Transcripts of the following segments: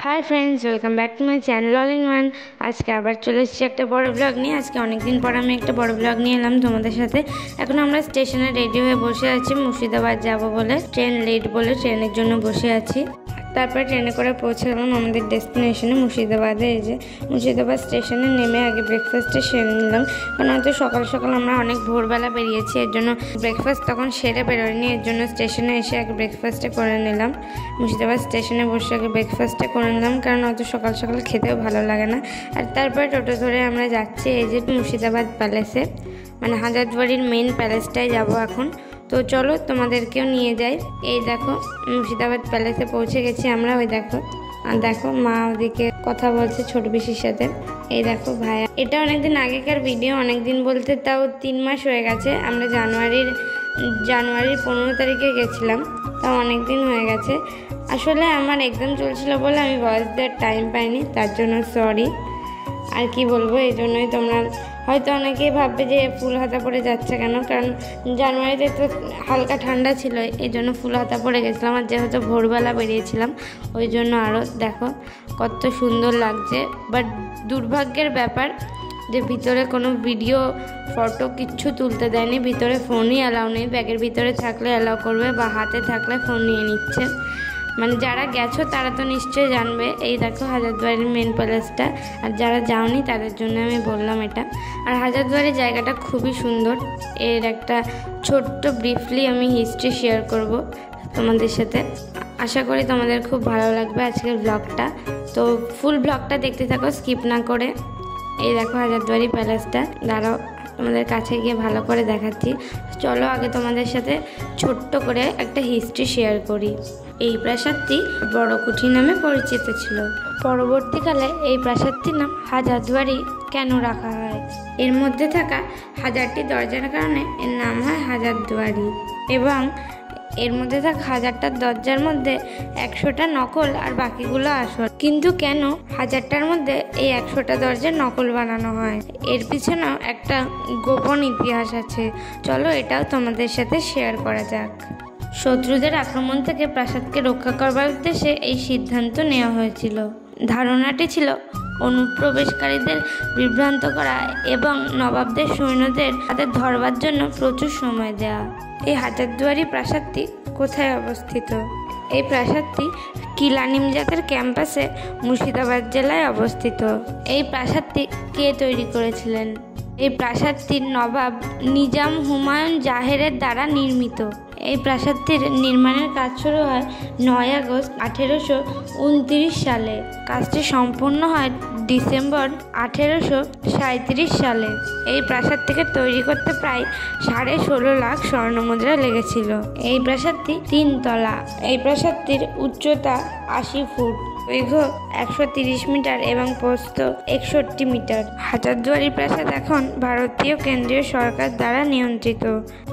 Hi friends, welcome back to my channel all in one. आज के आবার চলে এসেছি একটা বড় ব্লগ নিয়ে। আজকে অনেক দিন পর আমি একটা বড় ব্লগ নিয়ে এলাম তোমাদের সাথে। এখন আমরা স্টেশনে রেডি হয়ে বসে আছি, মুর্শিদাবাদ যাব বলে। ট্রেন লেট বলে ট্রেনের জন্য বসে আছি। তারপরে ট্রেনে করে পৌঁছে গেলাম আমাদের ডেস্টিনেশনে মুর্শিদাবাদে। এই যে মুর্শিদাবাদ স্টেশনে নেমে আগে ব্রেকফাস্টে সেরে নিলাম, কারণ হয়তো সকাল সকাল আমরা অনেক ভোরবেলা বেরিয়েছি, এর জন্য ব্রেকফাস্ট তখন সেরে বেরোয়নি। এর জন্য স্টেশনে এসে আগে ব্রেকফাস্টে করে নিলাম। মুর্শিদাবাদ স্টেশনে বসে আগে ব্রেকফাস্টে করে নিলাম, কারণ হয়তো সকাল সকাল খেতেও ভালো লাগে না। আর তারপরে টোটো ধরে আমরা যাচ্ছি এই যে মুর্শিদাবাদ প্যালেসে, মানে হাজারদুয়ারির মেন প্যালেসটাই যাব এখন। তো চলো তোমাদেরকেও নিয়ে যাই। এই দেখো মুর্শিদাবাদ প্যালেসে পৌঁছে গেছি আমরা। ওই দেখো, আর দেখো মা ওদিকে কথা বলছে ছোট পিসির সাথে। এই দেখো ভাইয়া, এটা অনেকদিন আগেকার ভিডিও, অনেকদিন বলতে তাও 3 মাস হয়ে গেছে। আমরা জানুয়ারির 15 তারিখে গেছিলাম, তাও অনেক দিন হয়ে গেছে। আসলে আমার এক্সাম চলছিল বলে আমি ভয়েস দেওয়ার টাইম পাইনি, তার জন্য সরি। আর কি বলবো, এই জন্যই তোমরা হয়তো অনেকেই ভাববে যে ফুল হাতা পরে যাচ্ছে কেন, কারণ জানুয়ারিতে তো হালকা ঠান্ডা ছিল, এই জন্য ফুল হাতা পরে গেছিলাম। আর যেহেতু ভোরবেলা বেরিয়েছিলাম ওই জন্য আরও দেখো কত সুন্দর লাগছে। বাট দুর্ভাগ্যের ব্যাপার যে ভিতরে কোনো ভিডিও ফটো কিচ্ছু তুলতে দেয়নি। ভিতরে ফোনই অ্যালাউ নেই, ব্যাগের ভিতরে থাকলে অ্যালাউ করবে, বা হাতে থাকলে ফোন নিয়ে নিচ্ছে। মানে যারা গেছো তারা তো নিশ্চয়ই জানবে। এই দেখো হাজারদুয়ারির মেন প্যালেসটা, আর যারা যাওনি তাদের জন্য আমি বললাম এটা। আর হাজারদুয়ারির জায়গাটা খুবই সুন্দর। এর একটা ছোট্ট ব্রিফলি আমি হিস্ট্রি শেয়ার করব তোমাদের সাথে। আশা করি তোমাদের খুব ভালো লাগবে আজকের ব্লগটা। তো ফুল ব্লগটা দেখতে থাকো স্কিপ না করে। এই দেখো হাজারদুয়ারি প্যালেসটা, দাঁড়াও তোমাদের কাছে গিয়ে ভালো করে দেখাচ্ছি। চলো আগে তোমাদের সাথে ছোট্ট করে একটা হিস্ট্রি শেয়ার করি। এই প্রাসাদটি বড়কুঠি নামে পরিচিত ছিল। পরবর্তীকালে এই প্রাসাদটির নাম হাজারদুয়ারি কেন রাখা হয়? এর মধ্যে থাকা 1000টি দরজার কারণে এর নাম হয় হাজারদুয়ারি। এবং এর মধ্যে থাকা 1000টা দরজার মধ্যে 100টা নকল আর বাকিগুলো আসল। কিন্তু কেন 1000টার মধ্যে এই 100টা দরজার নকল বানানো হয়? এর পিছনেও একটা গোপন ইতিহাস আছে। চলো এটাও তোমাদের সাথে শেয়ার করা যাক। শত্রুদের আক্রমণ থেকে প্রাসাদকে রক্ষা করবার উদ্দেশ্যে এই সিদ্ধান্ত নেওয়া হয়েছিল। ধারণাটি ছিল অনুপ্রবেশকারীদের বিভ্রান্ত করা এবং নবাবদের সৈন্যদের তাদের ধরবার জন্য প্রচুর সময় দেওয়া। এই হাজারদুয়ারি প্রাসাদটি কোথায় অবস্থিত? এই প্রাসাদটি কিলা নিমজাতের ক্যাম্পাসে মুর্শিদাবাদ জেলায় অবস্থিত। এই প্রাসাদটি কে তৈরি করেছিলেন? এই প্রাসাদটি নবাব নিজাম হুমায়ুন জাহেরের দ্বারা নির্মিত। এই প্রাসাদটির নির্মাণের কাজ শুরু হয় 9 আগস্ট 1829 সালে। কাজটি সম্পূর্ণ হয় ডিসেম্বর 1837 সালে। এই প্রাসাদটিকে তৈরি করতে প্রায় 16.5 লাখ স্বর্ণমুদ্রা লেগেছিল। এই প্রাসাদটি 3 তলা। এই প্রাসাদটির উচ্চতা 80 ফুট, দৈর্ঘ্য 130 মিটার এবং প্রস্থ 61 মিটার। হাজারদুয়ারি প্রাসাদ এখন ভারতীয় কেন্দ্রীয় সরকার দ্বারা নিয়ন্ত্রিত।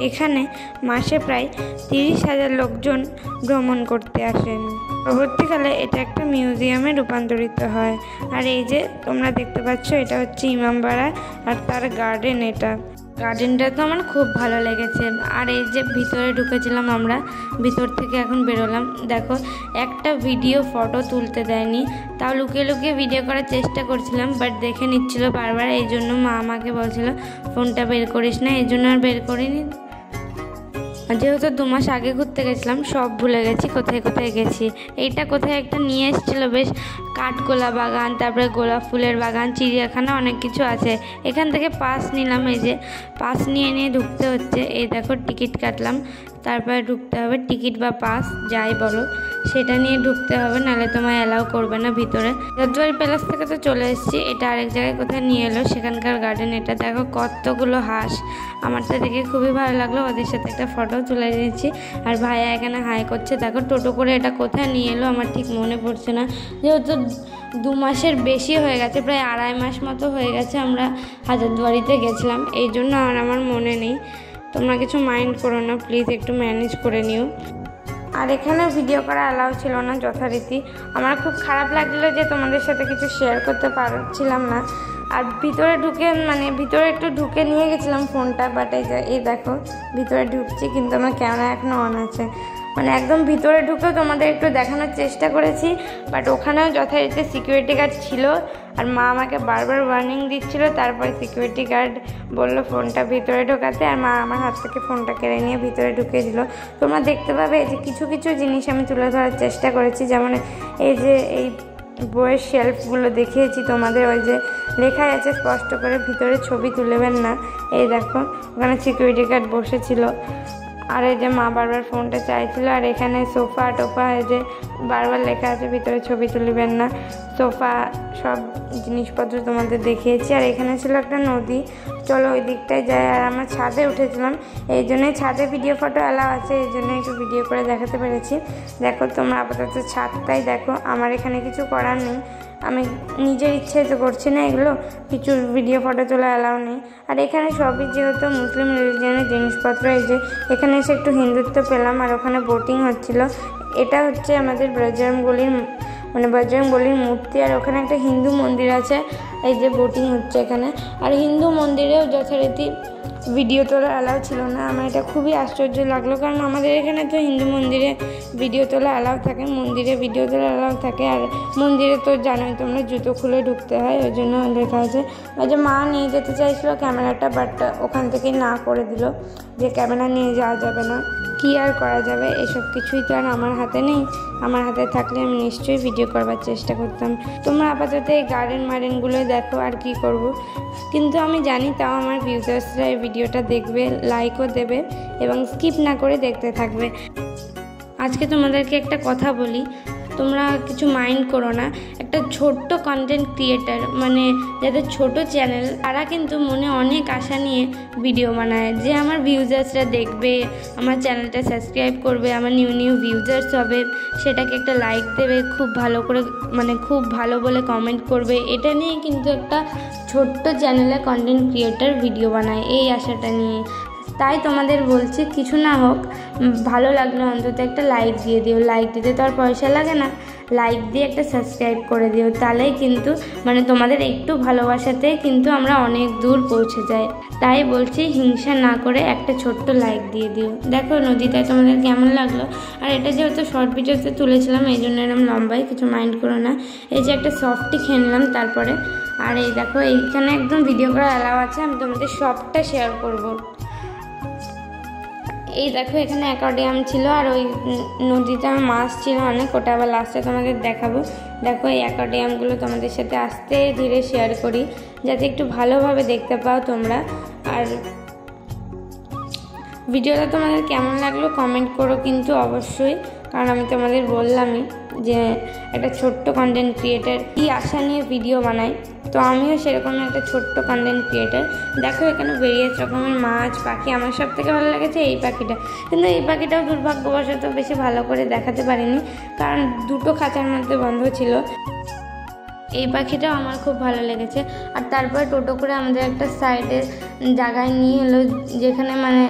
এখানে মাসে প্রায় 30,000 লোকজন ভ্রমণ করতে আসেন। পরবর্তীকালে এটা একটা মিউজিয়ামে রূপান্তরিত হয়। আর এই যে তোমরা দেখতে পাচ্ছ, এটা হচ্ছে ইমামবাড়া আর তার গার্ডেন। এটা গার্ডেনটা তো আমার খুব ভালো লেগেছে। আর এই যে ভিতরে ঢুকেছিলাম আমরা, ভিতর থেকে এখন বেরোলাম। দেখো একটা ভিডিও ফটো তুলতে দেয়নি, তাও লুকিয়ে লুকিয়ে ভিডিও করার চেষ্টা করছিলাম, বাট দেখে নিচ্ছিল বারবার। এই জন্য মা আমাকে বলছিল ফোনটা বের করিস না, এই জন্য আর বের করিনি। যেহেতু 2 মাস আগে ঘুরতে গেছিলাম, সব ভুলে গেছি কোথায় কোথায় গেছি। এইটা কোথায় একটা নিয়ে এসেছিলো বেশ, কাঠগোলা বাগান, তারপরে গোলাপ ফুলের বাগান, চিড়িয়াখানা, অনেক কিছু আছে। এখান থেকে পাস নিলাম, এই যে পাস নিয়ে ঢুকতে হচ্ছে। এই দেখো টিকিট কাটলাম, তারপরে ঢুকতে হবে। টিকিট বা পাস যাই বলো, সেটা নিয়ে ঢুকতে হবে, নাহলে তোমায় অ্যালাউ করবে না ভিতরে। হাজারদুয়ারি প্যালেস থেকে তো চলে এসেছি, এটা আরেক জায়গায় কোথায় নিয়ে এলো, সেখানকার গার্ডেন। এটা দেখো কতগুলো হাঁস, আমার তো দেখে খুবই ভালো লাগলো। ওদের সাথে একটা ফটো তুলে নিয়েছি। আর ভাইয়া এখানে হাই করছে। দেখো টোটো করে এটা কোথায় নিয়ে এলো আমার ঠিক মনে পড়ছে না, যেহেতু 2 মাসের বেশি হয়ে গেছে, প্রায় 2.5 মাস মতো হয়ে গেছে আমরা হাজারদুয়ারিতে গেছিলাম, এই জন্য আর আমার মনে নেই। তোমরা কিছু মাইন্ড করো না প্লিজ, একটু ম্যানেজ করে নিও। আর এখানে ভিডিও করা অ্যালাউ ছিল না যথারীতি। আমার খুব খারাপ লাগছিলো যে তোমাদের সাথে কিছু শেয়ার করতে পারছিলাম না। আর ভিতরে ঢুকে ভিতরে একটু ঢুকে নিয়ে গেছিলাম ফোনটা, বাট এই দেখো ভিতরে ঢুকছি কিন্তু আমার ক্যামেরা এখনও অন আছে। মানে একদম ভিতরে ঢুকেও তোমাদের একটু দেখানোর চেষ্টা করেছি, বাট ওখানেও যথারীতি সিকিউরিটি গার্ড ছিল আর মা আমাকে বারবার ওয়ার্নিং দিচ্ছিল। তারপরে সিকিউরিটি গার্ড বললো ফোনটা ভিতরে ঢোকাতে, আর মা আমার হাত থেকে ফোনটা কেড়ে নিয়ে ভিতরে ঢুকিয়ে দিল। তোমরা দেখতে পাবে যে কিছু কিছু জিনিস আমি তুলে ধরার চেষ্টা করেছি, যেমন এই যে এই বইয়ের শেলফগুলো দেখিয়েছি তোমাদের, ওই যে লেখা আছে স্পষ্ট করে ভিতরে ছবি তুলবেন না। এই দেখো ওখানে সিকিউরিটি গার্ড বসেছিল, আর এই যে মা বারবার ফোনটা চাইছিল। আর এখানে সোফা টোফা এই যে বারবার লেখা আছে ভিতরে ছবি তুলবেন না, সোফা সব জিনিসপত্র তোমাদের দেখিয়েছি। আর এখানে ছিল একটা নদী, চলো ওই দিকটায় যাই। আর আমরা ছাদে উঠেছিলাম, এই জন্যই ছাদে ভিডিও ফটো অ্যালাউ আছে, এই জন্য একটু ভিডিও করে দেখাতে পেরেছি। দেখো তোমরা আপাতত ছাদটাই দেখো, আমার এখানে কিছু করার নেই, আমি নিজের ইচ্ছে তো করছি না, এগুলো কিছু ভিডিও ফটো তোলা অ্যালাউ নেই। আর এখানে সবই যেহেতু মুসলিম রিলিজিয়ানের জিনিসপত্র, এই যে এখানে এসে একটু হিন্দুত্ব পেলাম। আর ওখানে বোটিং হচ্ছিল, এটা হচ্ছে আমাদের বজরংবলীর মূর্তি। আর ওখানে একটা হিন্দু মন্দির আছে, এই যে বোটিং হচ্ছে এখানে। আর হিন্দু মন্দিরেও যথারীতি ভিডিও তোলা অ্যালাউ ছিল না। আমার এটা খুবই আশ্চর্য লাগলো, কারণ আমাদের এখানে তো হিন্দু মন্দিরে ভিডিও তোলা অ্যালাউ থাকে, মন্দিরে ভিডিও তোলা অ্যালাউ থাকে। আর মন্দিরে তো জানোই তোমরা জুতো খুলে ঢুকতে হয়, ওই জন্য লেখা আছে। ওই যে মা নিয়ে যেতে চাইছিল ক্যামেরাটা, বাট ওখান থেকেই না করে দিল যে ক্যামেরা নিয়ে যাওয়া যাবে না। কী আর করা যাবে, এসব কিছুই তো আর আমার হাতে নেই, আমার হাতে থাকলে আমি নিশ্চয়ই ভিডিও করবার চেষ্টা করতাম। তোমরা আপাতত এই গার্ডেনগুলোই দেখো, আর কি করব। কিন্তু আমি জানি তাও আমার ভিউজার্সরা এই ভিডিওটা দেখবে, লাইকও দেবে এবং স্কিপ না করে দেখতে থাকবে। আজকে তোমাদেরকে একটা কথা বলি, তোমরা কিছু মাইন্ড করো না। একটা ছোট্ট কন্টেন্ট ক্রিয়েটার, মানে যাদের ছোট চ্যানেল, তারা কিন্তু মনে অনেক আশা নিয়ে ভিডিও বানায় যে আমার ভিউজার্সরা দেখবে, আমার চ্যানেলটা সাবস্ক্রাইব করবে, আমার নিউ ভিউজার্স হবে, সেটাকে একটা লাইক দেবে, খুব ভালো করে মানে খুব ভালো বলে কমেন্ট করবে। এটা নিয়ে কিন্তু একটা ছোট্ট চ্যানেলে কন্টেন্ট ক্রিয়েটার ভিডিও বানায় এই আশাটা নিয়ে। তাই তোমাদের বলছি, কিছু না হোক ভালো লাগলে অন্তত একটা লাইক দিয়ে দিও। লাইক দিতে তো আর পয়সা লাগে না, লাইক দিয়ে একটা সাবস্ক্রাইব করে দিও, তাহলেই কিন্তু মানে তোমাদের একটু ভালোবাসাতেই কিন্তু আমরা অনেক দূর পৌঁছে যাই। তাই বলছি হিংসা না করে একটা ছোট্ট লাইক দিয়ে দিও। দেখো নদীটায় তোমাদের কেমন লাগলো। আর এটা যেহেতু শর্ট ভিডিওতে তুলেছিলাম, এই জন্য এরকম লম্বাই, কিছু মাইন্ড করো না। এই যে একটা সফটটি খেয়ে নিলাম তারপরে। আর এই দেখো এইখানে একদম ভিডিও করা অ্যালাউ আছে, আমি তোমাদের সবটা শেয়ার করব। এই দেখো এখানে অ্যাকোয়ারিয়াম ছিল, আর ওই নদীতে আমার মাছ ছিল অনেক, ওটা আবার লাস্টে তোমাদের দেখাবো। দেখো এই অ্যাকোয়ারিয়ামগুলো তোমাদের সাথে আস্তে ধীরে শেয়ার করি, যাতে একটু ভালোভাবে দেখতে পাও তোমরা। আর ভিডিওটা তোমাদের কেমন লাগলো কমেন্ট করো কিন্তু অবশ্যই, কারণ আমি তোমাদের বললামই যে একটা ছোট্ট কন্টেন্ট ক্রিয়েটার কী আশা নিয়ে ভিডিও বানাই, তো আমিও সেরকম একটা ছোট্ট কন্টেন্ট ক্রিয়েটার। দেখো এখানে ভেরিয়াস রকমের মাছ, পাখি, আমার সব থেকে ভালো লেগেছে এই পাখিটা। কিন্তু এই পাখিটাও দুর্ভাগ্যবশত বেশি ভালো করে দেখাতে পারিনি, কারণ দুটো খাঁচার মধ্যে বন্ধ ছিল। এই পাখিটাও আমার খুব ভালো লেগেছে। আর তারপরে টোটো করে আমাদের একটা সাইডের জায়গায় নিয়ে এলো, যেখানে মানে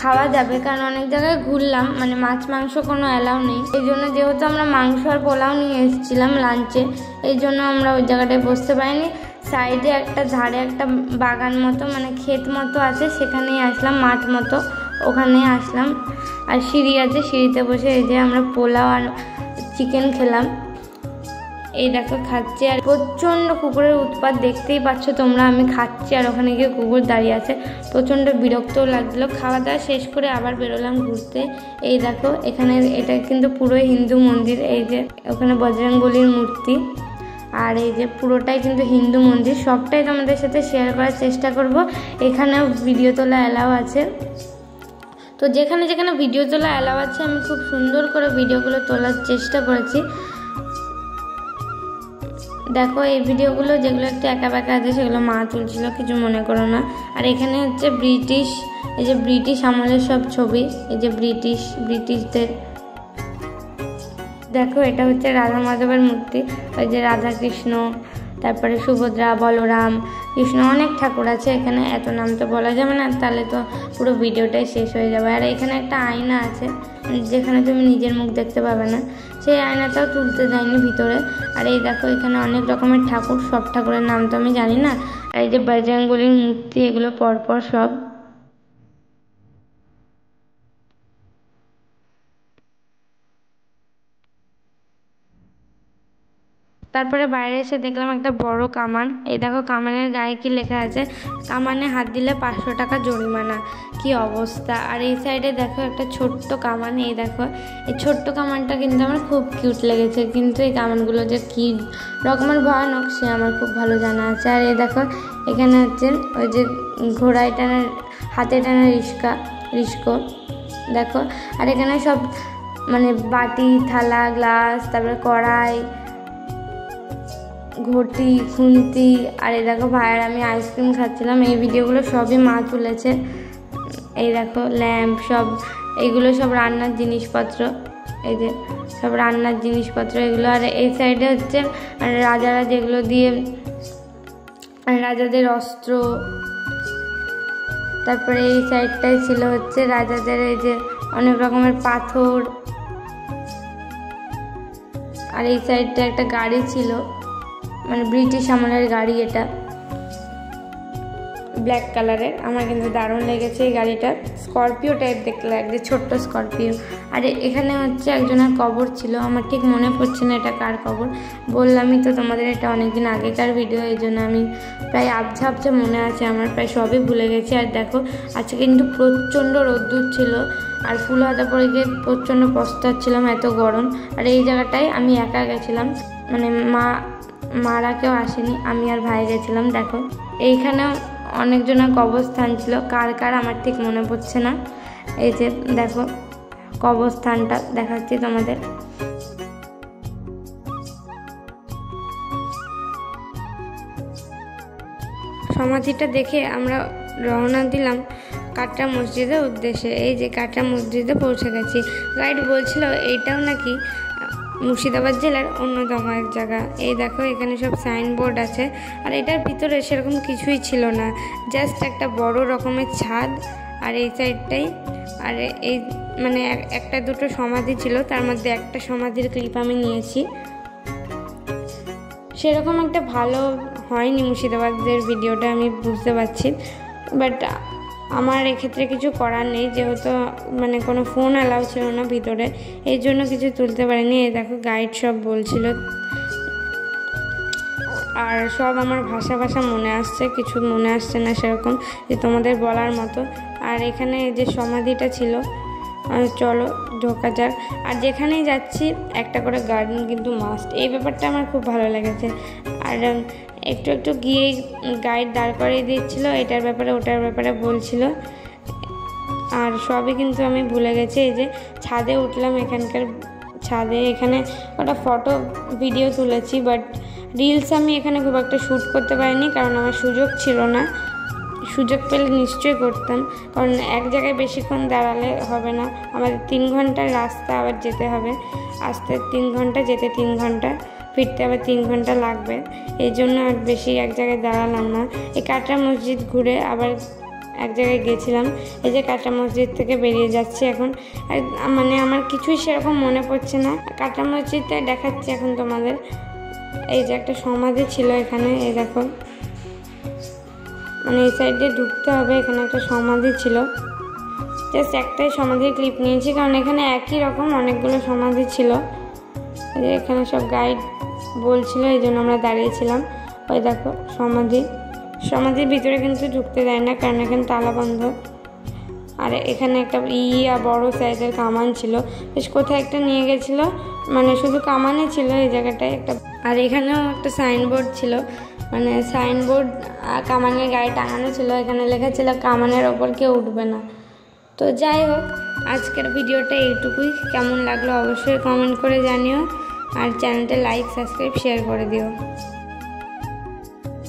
খাওয়া যাবে, কারণ অনেক জায়গায় ঘুরলাম মানে মাছ মাংস কোনো অ্যালাউ নেই। এই জন্য যেহেতু আমরা মাংস আর পোলাও নিয়ে এসেছিলাম লাঞ্চে, এই জন্য আমরা ওই জায়গাটায় বসতে পারিনি। সাইডে একটা ধারে একটা বাগান মতো মানে ক্ষেত মতো আছে, সেখানেই আসলাম, মাঠ মতো, ওখানেই আসলাম। আর সিঁড়ি আছে, সিঁড়িতে বসে এই যে আমরা পোলাও আর চিকেন খেলাম। এই দেখো খাচ্ছি, আর প্রচণ্ড কুকুরের উৎপাত দেখতেই পাচ্ছ তোমরা। আমি খাচ্ছি আর ওখানে গিয়ে কুকুর দাঁড়িয়ে আছে, প্রচণ্ড বিরক্তও লাগছিলো। খাওয়া দাওয়া শেষ করে আবার বেরোলাম ঘুরতে। এই দেখো এখানে এটা কিন্তু পুরোই হিন্দু মন্দির, এই যে ওখানে বজরংবলীর মূর্তি, আর এই যে পুরোটাই কিন্তু হিন্দু মন্দির। সবটাই তোমাদের সাথে শেয়ার করার চেষ্টা করব। এখানেও ভিডিও তোলা অ্যালাউ আছে, তো যেখানে যেখানে ভিডিও তোলা অ্যালাউ আছে আমি খুব সুন্দর করে ভিডিওগুলো তোলার চেষ্টা করেছি। দেখো এই ভিডিওগুলো যেগুলো একটু একা বেঁকা আছে সেগুলো মা তুলছিল, কিছু মনে করো না। আর এখানে হচ্ছে এই যে ব্রিটিশ আমলের সব ছবি, এই যে ব্রিটিশদের। দেখো এটা হচ্ছে রাধা মাধবের মূর্তি, ওই যে রাধা কৃষ্ণ, তারপরে সুভদ্রা, বলরাম, কৃষ্ণ, অনেক ঠাকুর আছে এখানে, এত নাম তো বলা যাবে না, তাহলে তো পুরো ভিডিওটাই শেষ হয়ে যাবে। আর এখানে একটা আয়না আছে যেখানে তুমি নিজের মুখ দেখতে পাবে না, সেই আয়নাটাও তুলতে দেয়নি ভিতরে। আর এই দেখো এখানে অনেক রকমের ঠাকুর, সব ঠাকুরের নাম তো আমি জানি না। আর এই যে বজরংবলীর মূর্তি, এগুলো পরপর সব। তারপরে বাইরে এসে দেখলাম একটা বড় কামান। এই দেখো কামানের গায়ে কি লেখা আছে, কামানে হাত দিলে 500 টাকা জরিমানা। কি অবস্থা। আর এই সাইডে দেখো একটা ছোট্ট কামান। এই দেখো এই ছোট্ট কামানটা কিন্তু আমার খুব কিউট লেগেছে, কিন্তু এই কামানগুলো যে কী রকমের ভয়ানক সে আমার খুব ভালো জানা আছে। আর এই দেখো এখানে হচ্ছে ওই যে ঘোড়ায় টানা হাতে টানা রিস্কো দেখো। আর এখানে সব মানে বাটি থালা গ্লাস, তারপরে কড়াই ঘটি খুন্তি। আর এই দেখো ভাইয়ের আমি আইসক্রিম খাচ্ছিলাম। এই ভিডিওগুলো সবই মা তুলেছে। এই দেখো ল্যাম্প সব, এইগুলো সব রান্নার জিনিসপত্র। এই যে সব রান্নার জিনিসপত্র এগুলো। আর এই সাইডে হচ্ছে রাজারা যেগুলো দিয়ে রাজাদের অস্ত্র। তারপরে এই সাইডটাই ছিল হচ্ছে রাজাদের এই যে অনেক রকমের পাথর। আর এই সাইডটা একটা গাড়ি ছিল, মানে ব্রিটিশ আমলের গাড়ি, এটা ব্ল্যাক কালারের। আমার কিন্তু দারুণ লেগেছে এই গাড়িটা, স্করপিও টাইপ দেখতে লাগছে, ছোট্ট স্করপিও। আর এখানে হচ্ছে একজনের কবর ছিল, আমার ঠিক মনে পড়ছে না এটা কার কবর। বললামই তো তোমাদের এটা অনেকদিন আগেকার ভিডিও, এই জন্য আমি প্রায় আবছা আবছা মনে আছে, আমার প্রায় সবই ভুলে গেছি। আর দেখো আজকে কিন্তু প্রচণ্ড রোদ্দুর ছিল, আর ফুল হাতা পরে গিয়ে প্রচণ্ড পস্তাচ্ছিলাম, এত গরম। আর এই জায়গাটায় আমি একা গেছিলাম, মানে মারা কেউ আসেনি, আমি আর ভাই গেছিলাম। দেখো এইখানেও অনেকজনের কবরস্থান ছিল, কার কার আমার ঠিক মনে পড়ছে না। এই যে দেখো কবরস্থানটা দেখাচ্ছি তোমাদের। সমাধিটা দেখে আমরা রওনা দিলাম কাটরা মসজিদের উদ্দেশ্যে। এই যে কাটরা মসজিদে পৌঁছে গেছি। গাইড বলছিল এইটাও নাকি মুর্শিদাবাদ জেলার অন্যতম এক জায়গা। এই দেখো এখানে সব সাইনবোর্ড আছে। আর এটার ভিতরে সেরকম কিছুই ছিল না, জাস্ট একটা বড় রকমের ছাদ আর এই সাইডটাই। আর এই মানে একটা দুটো সমাধি ছিল, তার মধ্যে একটা সমাধির ক্লিপ আমি নিয়েছি। সেরকম একটা ভালো হয়নি মুর্শিদাবাদের ভিডিওটা, আমি বুঝতে পারছি, বাট আমার এক্ষেত্রে কিছু করার নেই, যেহেতু মানে কোনো ফোন অ্যালাউ ছিল না ভিতরে, এই জন্য কিছু তুলতে পারিনি। এই দেখো গাইড সব বলছিল, আর সব আমার ভাষা মনে আসছে, কিছু মনে আসছে না সেরকম যে তোমাদের বলার মতো। আর এখানে যে সমাধিটা ছিল, চলো ঢোকা যাক। আর যেখানেই যাচ্ছি একটা করে গার্ডেন কিন্তু মাস্ট, এই ব্যাপারটা আমার খুব ভালো লেগেছে। আর একটু গিয়েই গাইড দাঁড় করিয়ে দিচ্ছিল, এটার ব্যাপারে ওটার ব্যাপারে বলছিল, আর সবই কিন্তু আমি ভুলে গেছি। এই যে ছাদে উঠলাম, এখানকার ছাদে এখানে ওটা ফটো ভিডিও তুলেছি, বাট রিলস আমি এখানে খুব একটা শ্যুট করতে পারিনি, কারণ আমার সুযোগ ছিল না। সুযোগ পেলে নিশ্চয়ই করতাম, কারণ এক জায়গায় বেশিক্ষণ দাঁড়ালে হবে না, আমাদের 3 ঘন্টার রাস্তা আবার যেতে হবে, আসতে 3 ঘন্টা, যেতে 3 ঘন্টা, ফিরতে আবার 3 ঘন্টা লাগবে। এই জন্য আর বেশি এক জায়গায় দাঁড়ালাম না। এই কাটরা মসজিদ ঘুরে আবার এক জায়গায় গেছিলাম। এই যে কাটরা মসজিদ থেকে বেরিয়ে যাচ্ছি এখন, মানে আমার কিছুই সেরকম মনে পড়ছে না। কাটরা মসজিদটাই দেখাচ্ছি এখন তোমাদের। এই যে একটা সমাধি ছিল এখানে, এই দেখো, মানে এই সাইডে ঢুকতে হবে, এখানে একটা সমাধি ছিল, জাস্ট একটাই সমাধির ক্লিপ নিয়েছি, কারণ এখানে একই রকম অনেকগুলো সমাধি ছিল। এখানে সব গাইড বলছিল, এই জন্য আমরা দাঁড়িয়েছিলাম। ওই দেখো সমাধির ভিতরে কিন্তু ঢুকতে দেয় না, কারণ এখানে তালা বন্ধ। আর এখানে একটা বড় সাইজের কামান ছিল, বেশ কোথায় একটা নিয়ে গেছিলো, মানে শুধু কামানে ছিল এই জায়গাটায় একটা। আর এখানেও একটা সাইনবোর্ড ছিল, মানে সাইনবোর্ড কামানের গায়ে টাঙানো ছিল, এখানে লেখা ছিল কামানের ওপর কেউ উঠবে না। তো যাই হোক, আজকের ভিডিওটা এইটুকুই। কেমন লাগলো অবশ্যই কমেন্ট করে জানিও, আর চ্যানেলটা লাইক সাবস্ক্রাইব শেয়ার করে দিও।